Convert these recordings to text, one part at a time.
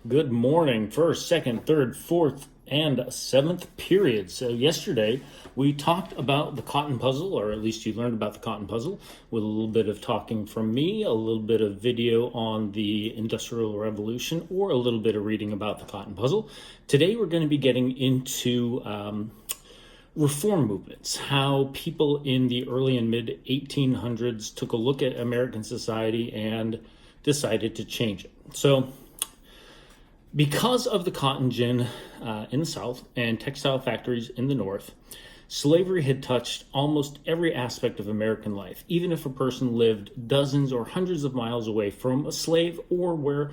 Good morning, first, second, third, fourth, and seventh period. So yesterday we talked about the cotton puzzle, or at least you learned about the cotton puzzle, with a little bit of talking from me, a little bit of video on the Industrial Revolution, or a little bit of reading about the cotton puzzle. Today we're going to be getting into reform movements, how people in the early and mid 1800s took a look at American society and decided to change it. So because of the cotton gin in the South and textile factories in the North, slavery had touched almost every aspect of American life, even if a person lived dozens or hundreds of miles away from a slave or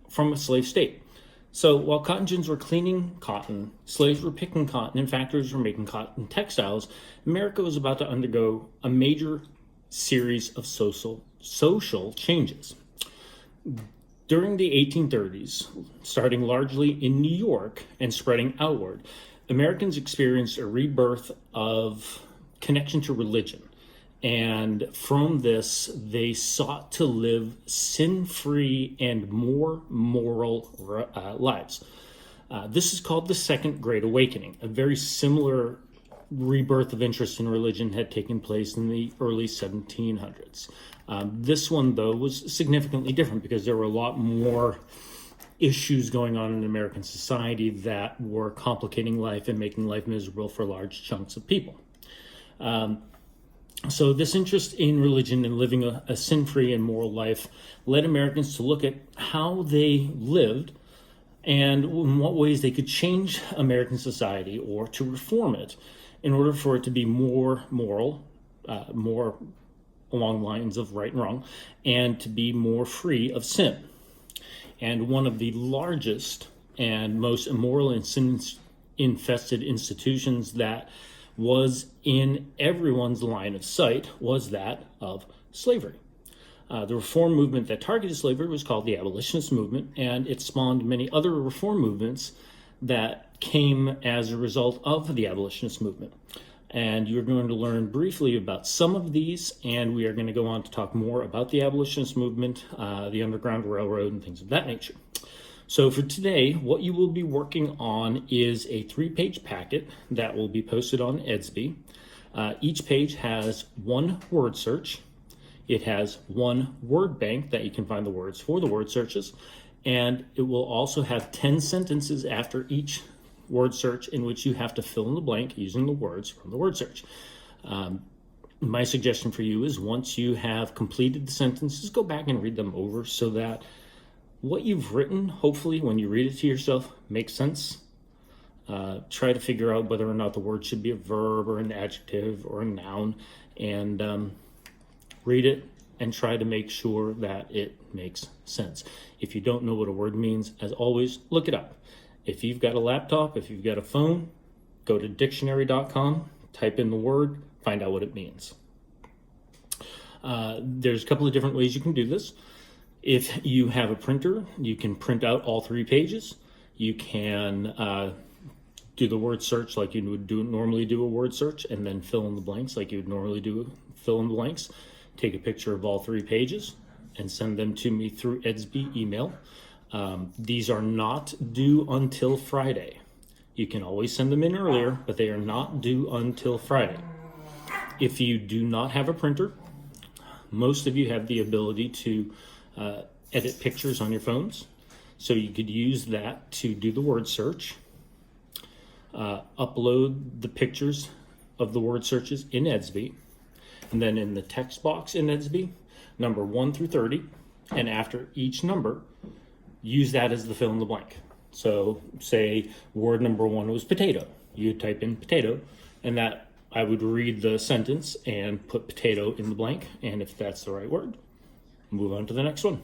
from a slave state. So while cotton gins were cleaning cotton, slaves were picking cotton, and factories were making cotton textiles, America was about to undergo a major series of social changes. During the 1830s, starting largely in New York and spreading outward, Americans experienced a rebirth of connection to religion. And from this, they sought to live sin-free and more moral lives. This is called the Second Great Awakening. A very similar rebirth of interest in religion had taken place in the early 1700s. This one, though, was significantly different because there were a lot more issues going on in American society that were complicating life and making life miserable for large chunks of people. So this interest in religion and living a sin-free and moral life led Americans to look at how they lived and in what ways they could change American society or to reform it in order for it to be more moral, more along lines of right and wrong, and to be more free of sin. And one of the largest and most immoral and sin-infested institutions that was in everyone's line of sight was that of slavery. The reform movement that targeted slavery was called the abolitionist movement, and it spawned many other reform movements that came as a result of the abolitionist movement. And you're going to learn briefly about some of these, and we are going to go on to talk more about the abolitionist movement, the Underground Railroad, and things of that nature. So for today, what you will be working on is a 3-page packet that will be posted on Edsby. Each page has one word search. It has one word bank that you can find the words for the word searches, and it will also have 10 sentences after each word search in which you have to fill in the blank using the words from the word search. My suggestion for you is once you have completed the sentences, go back and read them over so that what you've written, hopefully when you read it to yourself, makes sense. Try to figure out whether or not the word should be a verb or an adjective or a noun, and read it and try to make sure that it makes sense. If you don't know what a word means, as always, look it up. If you've got a laptop, if you've got a phone, go to dictionary.com, type in the word, find out what it means. There's a couple of different ways you can do this. If you have a printer, you can print out all 3 pages. You can do the word search like you would normally do a word search, and then fill in the blanks like you would normally do fill in the blanks. Take a picture of all 3 pages and send them to me through Edsby email. These are not due until Friday. You can always send them in earlier, but they are not due until Friday. If you do not have a printer, most of you have the ability to edit pictures on your phones. So you could use that to do the word search. Upload the pictures of the word searches in Edsby. And then in the text box in Edsby, number 1 through 30, and after each number, use that as the fill in the blank. So say word number 1 was potato. You type in potato, and that I would read the sentence and put potato in the blank. And if that's the right word, move on to the next one.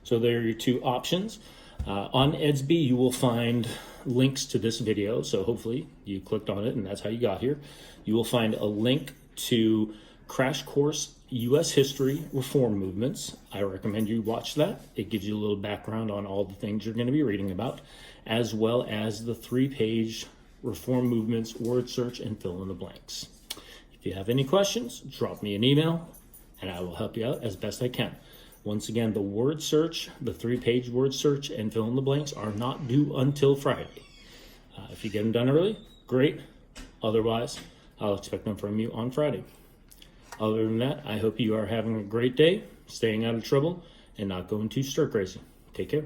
So there are your 2 options. On Edsby, you will find links to this video. So hopefully you clicked on it and that's how you got here. You will find a link to Crash Course U.S. History Reform Movements. I recommend you watch that. It gives you a little background on all the things you're going to be reading about, as well as the 3-page Reform Movements, word search, and fill in the blanks. If you have any questions, drop me an email, and I will help you out as best I can. Once again, the word search, the 3-page word search and fill in the blanks are not due until Friday. If you get them done early, great. Otherwise, I'll expect them from you on Friday. Other than that, I hope you are having a great day, staying out of trouble, and not going too stir crazy. Take care.